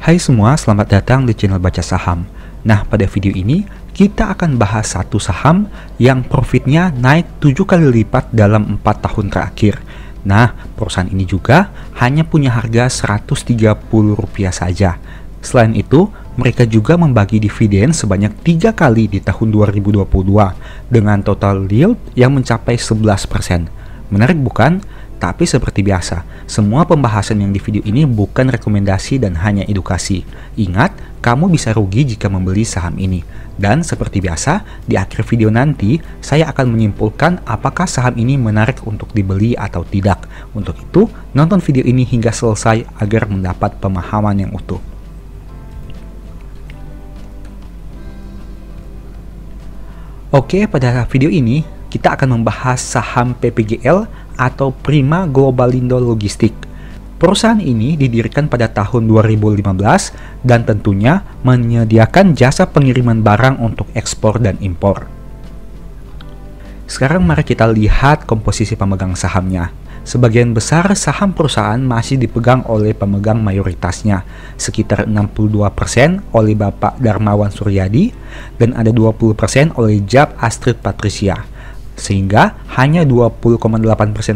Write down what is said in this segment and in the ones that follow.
Hai semua, selamat datang di channel Baca Saham. Nah, pada video ini kita akan bahas satu saham yang profitnya naik 7 kali lipat dalam 4 tahun terakhir. Nah, perusahaan ini juga hanya punya harga Rp130 saja. Selain itu, mereka juga membagi dividen sebanyak 3 kali di tahun 2022 dengan total yield yang mencapai 11%. Menarik bukan? Tapi seperti biasa, semua pembahasan yang di video ini bukan rekomendasi dan hanya edukasi. Ingat, kamu bisa rugi jika membeli saham ini. Dan seperti biasa, di akhir video nanti, saya akan menyimpulkan apakah saham ini menarik untuk dibeli atau tidak. Untuk itu, nonton video ini hingga selesai agar mendapat pemahaman yang utuh. Oke, pada video ini, kita akan membahas saham PPGL atau Prima Globalindo Logistik. Perusahaan ini didirikan pada tahun 2015 dan tentunya menyediakan jasa pengiriman barang untuk ekspor dan impor. Sekarang mari kita lihat komposisi pemegang sahamnya. Sebagian besar saham perusahaan masih dipegang oleh pemegang mayoritasnya, sekitar 62% oleh Bapak Darmawan Suryadi dan ada 20% oleh Jab Astrid Patricia. Sehingga hanya 20,8%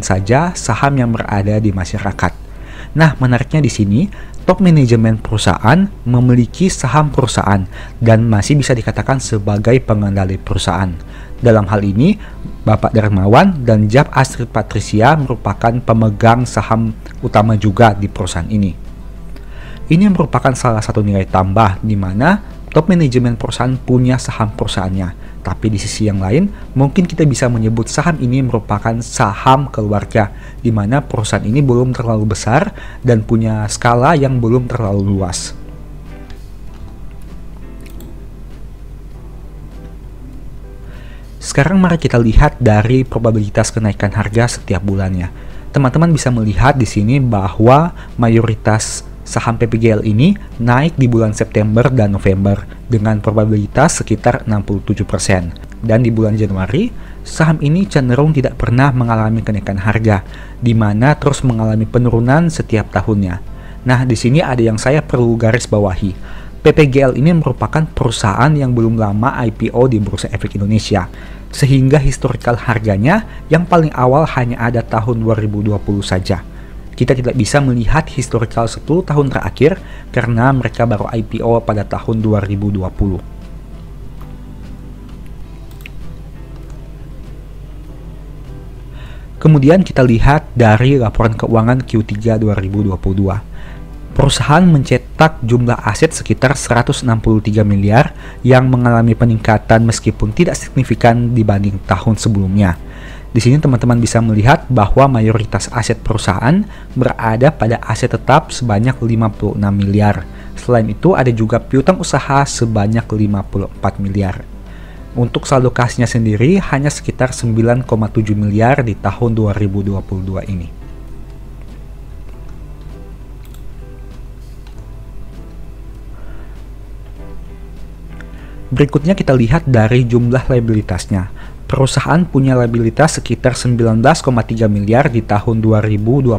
saja saham yang berada di masyarakat. Nah, menariknya di sini, top manajemen perusahaan memiliki saham perusahaan dan masih bisa dikatakan sebagai pengendali perusahaan. Dalam hal ini, Bapak Darmawan dan Jab Astrid Patricia merupakan pemegang saham utama juga di perusahaan ini. Ini merupakan salah satu nilai tambah di mana top manajemen perusahaan punya saham perusahaannya. Tapi di sisi yang lain, mungkin kita bisa menyebut saham ini merupakan saham keluarga, di mana perusahaan ini belum terlalu besar dan punya skala yang belum terlalu luas. Sekarang mari kita lihat dari probabilitas kenaikan harga setiap bulannya. Teman-teman bisa melihat di sini bahwa mayoritas saham PPGL ini naik di bulan September dan November dengan probabilitas sekitar 67%. Dan di bulan Januari, saham ini cenderung tidak pernah mengalami kenaikan harga, di mana terus mengalami penurunan setiap tahunnya. Nah, di sini ada yang saya perlu garis bawahi. PPGL ini merupakan perusahaan yang belum lama IPO di Bursa Efek Indonesia, sehingga historical harganya yang paling awal hanya ada tahun 2020 saja. Kita tidak bisa melihat historical 10 tahun terakhir karena mereka baru IPO pada tahun 2020. Kemudian kita lihat dari laporan keuangan Q3 2022. Perusahaan mencetak jumlah aset sekitar 163 miliar yang mengalami peningkatan meskipun tidak signifikan dibanding tahun sebelumnya. Di sini teman-teman bisa melihat bahwa mayoritas aset perusahaan berada pada aset tetap sebanyak 56 miliar. Selain itu ada juga piutang usaha sebanyak 54 miliar. Untuk saldo kasnya sendiri hanya sekitar 9,7 miliar di tahun 2022 ini. Berikutnya kita lihat dari jumlah liabilitasnya. Perusahaan punya liabilitas sekitar 19,3 miliar di tahun 2022.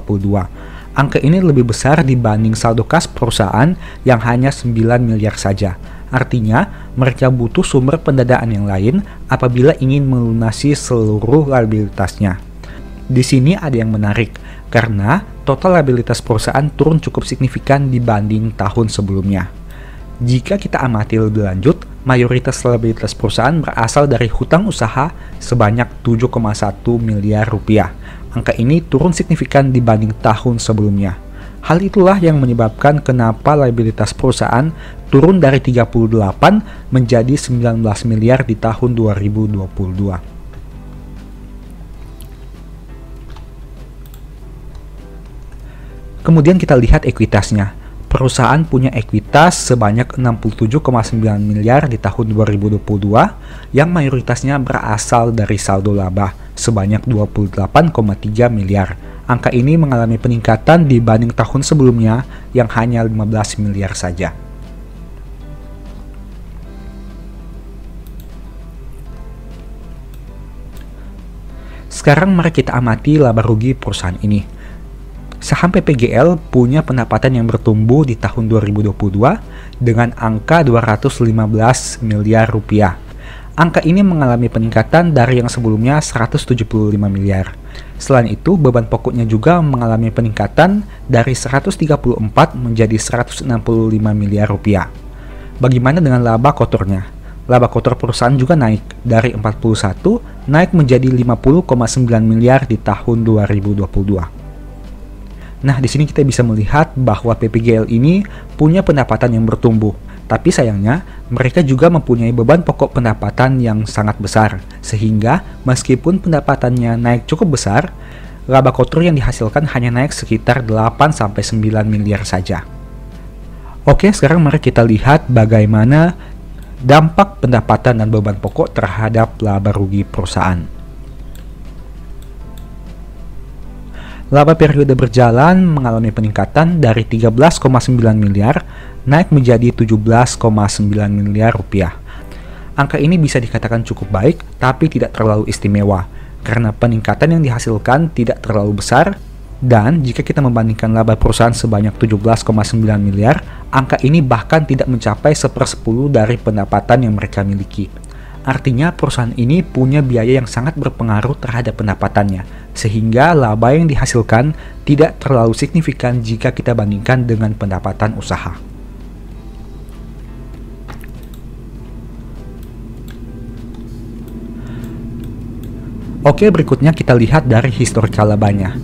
Angka ini lebih besar dibanding saldo kas perusahaan yang hanya 9 miliar saja. Artinya, mereka butuh sumber pendanaan yang lain apabila ingin melunasi seluruh liabilitasnya. Di sini ada yang menarik, karena total liabilitas perusahaan turun cukup signifikan dibanding tahun sebelumnya. Jika kita amati lebih lanjut, mayoritas liabilitas perusahaan berasal dari hutang usaha sebanyak 7,1 miliar rupiah. Angka ini turun signifikan dibanding tahun sebelumnya. Hal itulah yang menyebabkan kenapa liabilitas perusahaan turun dari 38 menjadi 19 miliar di tahun 2022. Kemudian kita lihat ekuitasnya. Perusahaan punya ekuitas sebanyak 67,9 miliar di tahun 2022 yang mayoritasnya berasal dari saldo laba sebanyak 28,3 miliar. Angka ini mengalami peningkatan dibanding tahun sebelumnya yang hanya 15 miliar saja. Sekarang mari kita amati laba rugi perusahaan ini. Saham PPGL punya pendapatan yang bertumbuh di tahun 2022 dengan angka 215 miliar rupiah. Angka ini mengalami peningkatan dari yang sebelumnya 175 miliar. Selain itu, beban pokoknya juga mengalami peningkatan dari 134 menjadi 165 miliar rupiah. Bagaimana dengan laba kotornya? Laba kotor perusahaan juga naik dari 41 naik menjadi 50,9 miliar di tahun 2022. Nah, di sini kita bisa melihat bahwa PPGL ini punya pendapatan yang bertumbuh, tapi sayangnya mereka juga mempunyai beban pokok pendapatan yang sangat besar, sehingga meskipun pendapatannya naik cukup besar, laba kotor yang dihasilkan hanya naik sekitar 8-9 miliar saja. Oke, sekarang mari kita lihat bagaimana dampak pendapatan dan beban pokok terhadap laba rugi perusahaan. Laba periode berjalan mengalami peningkatan dari 13,9 miliar naik menjadi 17,9 miliar rupiah. Angka ini bisa dikatakan cukup baik, tapi tidak terlalu istimewa, karena peningkatan yang dihasilkan tidak terlalu besar, dan jika kita membandingkan laba perusahaan sebanyak 17,9 miliar, angka ini bahkan tidak mencapai 1/10 dari pendapatan yang mereka miliki. Artinya perusahaan ini punya biaya yang sangat berpengaruh terhadap pendapatannya, sehingga laba yang dihasilkan tidak terlalu signifikan jika kita bandingkan dengan pendapatan usaha. Oke, berikutnya kita lihat dari historical labanya.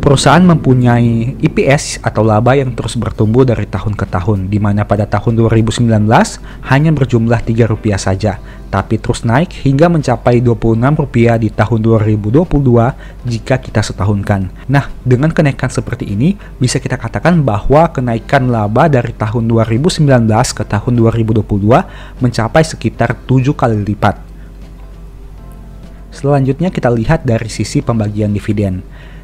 Perusahaan mempunyai EPS atau laba yang terus bertumbuh dari tahun ke tahun, di mana pada tahun 2019 hanya berjumlah Rp3 saja, tapi terus naik hingga mencapai Rp26 di tahun 2022 jika kita setahunkan. Nah, dengan kenaikan seperti ini, bisa kita katakan bahwa kenaikan laba dari tahun 2019 ke tahun 2022 mencapai sekitar 7 kali lipat. Selanjutnya kita lihat dari sisi pembagian dividen.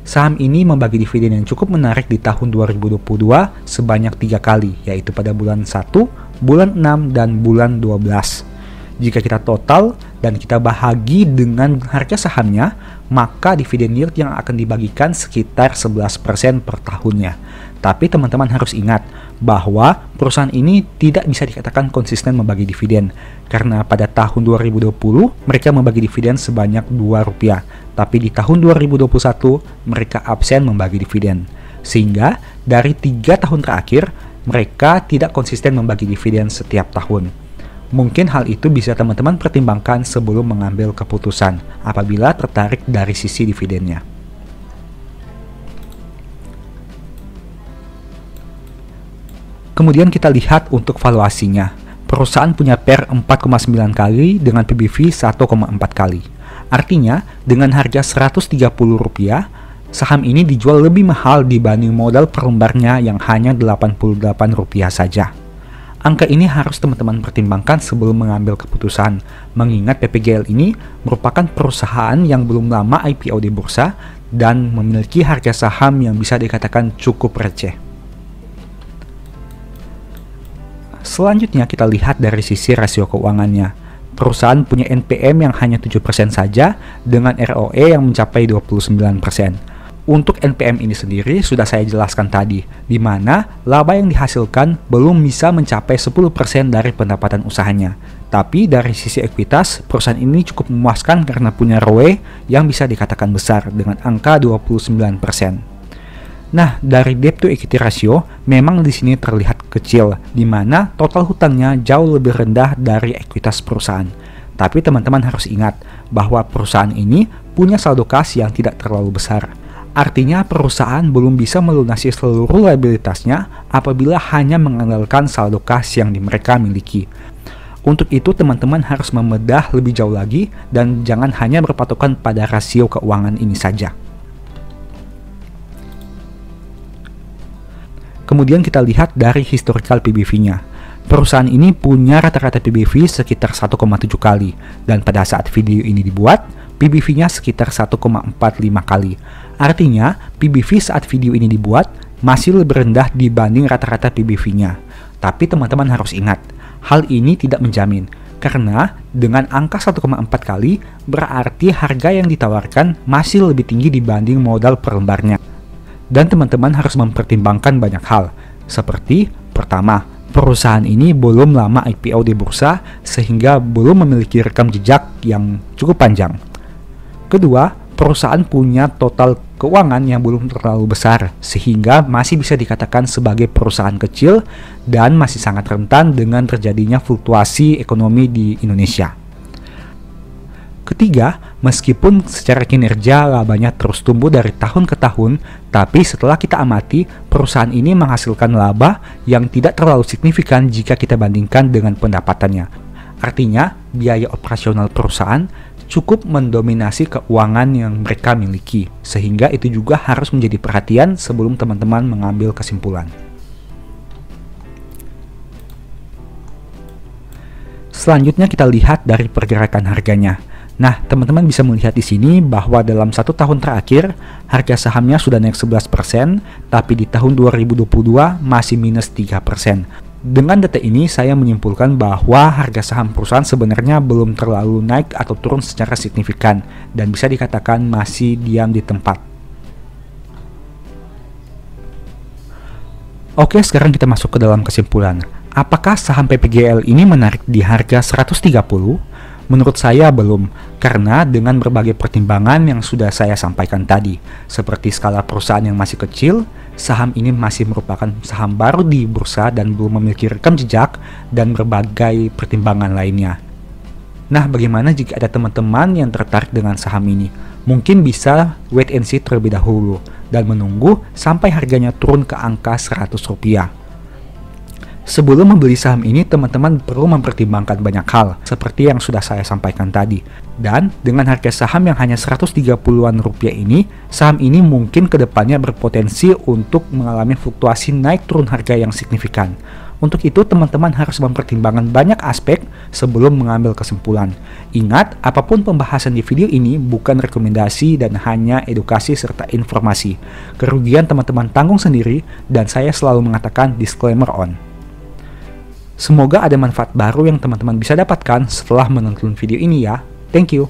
Saham ini membagi dividen yang cukup menarik di tahun 2022 sebanyak 3 kali, yaitu pada bulan 1, bulan 6, dan bulan 12. Jika kita total dan kita bahagi dengan harga sahamnya, maka dividen yield yang akan dibagikan sekitar 11% per tahunnya. Tapi teman-teman harus ingat bahwa perusahaan ini tidak bisa dikatakan konsisten membagi dividen, karena pada tahun 2020 mereka membagi dividen sebanyak Rp2, tapi di tahun 2021 mereka absen membagi dividen. Sehingga dari 3 tahun terakhir mereka tidak konsisten membagi dividen setiap tahun. Mungkin hal itu bisa teman-teman pertimbangkan sebelum mengambil keputusan apabila tertarik dari sisi dividennya. Kemudian kita lihat untuk valuasinya. Perusahaan punya PER 4,9 kali dengan PBV 1,4 kali. Artinya, dengan harga Rp130, saham ini dijual lebih mahal dibanding modal per lembarnya yang hanya Rp88 saja. Angka ini harus teman-teman pertimbangkan sebelum mengambil keputusan, mengingat PPGL ini merupakan perusahaan yang belum lama IPO di bursa dan memiliki harga saham yang bisa dikatakan cukup receh. Selanjutnya kita lihat dari sisi rasio keuangannya. Perusahaan punya NPM yang hanya 7% saja dengan ROE yang mencapai 29%. Untuk NPM ini sendiri sudah saya jelaskan tadi, di mana laba yang dihasilkan belum bisa mencapai 10% dari pendapatan usahanya. Tapi dari sisi ekuitas, perusahaan ini cukup memuaskan karena punya ROE yang bisa dikatakan besar dengan angka 29%. Nah, dari debt to equity ratio memang di sini terlihat kecil, di mana total hutangnya jauh lebih rendah dari ekuitas perusahaan. Tapi teman-teman harus ingat bahwa perusahaan ini punya saldo kas yang tidak terlalu besar. Artinya perusahaan belum bisa melunasi seluruh liabilitasnya apabila hanya mengandalkan saldo kas yang mereka miliki. Untuk itu teman-teman harus membedah lebih jauh lagi dan jangan hanya berpatokan pada rasio keuangan ini saja. Kemudian kita lihat dari historical PBV-nya. Perusahaan ini punya rata-rata PBV sekitar 1,7 kali, dan pada saat video ini dibuat, PBV-nya sekitar 1,45 kali. Artinya, PBV saat video ini dibuat masih lebih rendah dibanding rata-rata PBV-nya. Tapi teman-teman harus ingat, hal ini tidak menjamin, karena dengan angka 1,4 kali, berarti harga yang ditawarkan masih lebih tinggi dibanding modal per lembarnya. Dan teman-teman harus mempertimbangkan banyak hal, seperti pertama, perusahaan ini belum lama IPO di bursa sehingga belum memiliki rekam jejak yang cukup panjang. Kedua, perusahaan punya total keuangan yang belum terlalu besar sehingga masih bisa dikatakan sebagai perusahaan kecil dan masih sangat rentan dengan terjadinya fluktuasi ekonomi di Indonesia. Ketiga, meskipun secara kinerja labanya terus tumbuh dari tahun ke tahun, tapi setelah kita amati, perusahaan ini menghasilkan laba yang tidak terlalu signifikan jika kita bandingkan dengan pendapatannya. Artinya, biaya operasional perusahaan cukup mendominasi keuangan yang mereka miliki, sehingga itu juga harus menjadi perhatian sebelum teman-teman mengambil kesimpulan. Selanjutnya kita lihat dari pergerakan harganya. Nah, teman-teman bisa melihat di sini bahwa dalam 1 tahun terakhir, harga sahamnya sudah naik 11%, tapi di tahun 2022 masih minus 3%. Dengan data ini, saya menyimpulkan bahwa harga saham perusahaan sebenarnya belum terlalu naik atau turun secara signifikan, dan bisa dikatakan masih diam di tempat. Oke, sekarang kita masuk ke dalam kesimpulan. Apakah saham PPGL ini menarik di harga 130? Menurut saya belum, karena dengan berbagai pertimbangan yang sudah saya sampaikan tadi, seperti skala perusahaan yang masih kecil, saham ini masih merupakan saham baru di bursa dan belum memiliki rekam jejak, dan berbagai pertimbangan lainnya. Nah, bagaimana jika ada teman-teman yang tertarik dengan saham ini? Mungkin bisa wait and see terlebih dahulu, dan menunggu sampai harganya turun ke angka Rp100. Sebelum membeli saham ini, teman-teman perlu mempertimbangkan banyak hal, seperti yang sudah saya sampaikan tadi. Dan dengan harga saham yang hanya Rp130-an ini, saham ini mungkin kedepannya berpotensi untuk mengalami fluktuasi naik turun harga yang signifikan. Untuk itu, teman-teman harus mempertimbangkan banyak aspek sebelum mengambil kesimpulan. Ingat, apapun pembahasan di video ini bukan rekomendasi dan hanya edukasi serta informasi. Kerugian teman-teman tanggung sendiri, dan saya selalu mengatakan disclaimer on. Semoga ada manfaat baru yang teman-teman bisa dapatkan setelah menonton video ini ya. Thank you.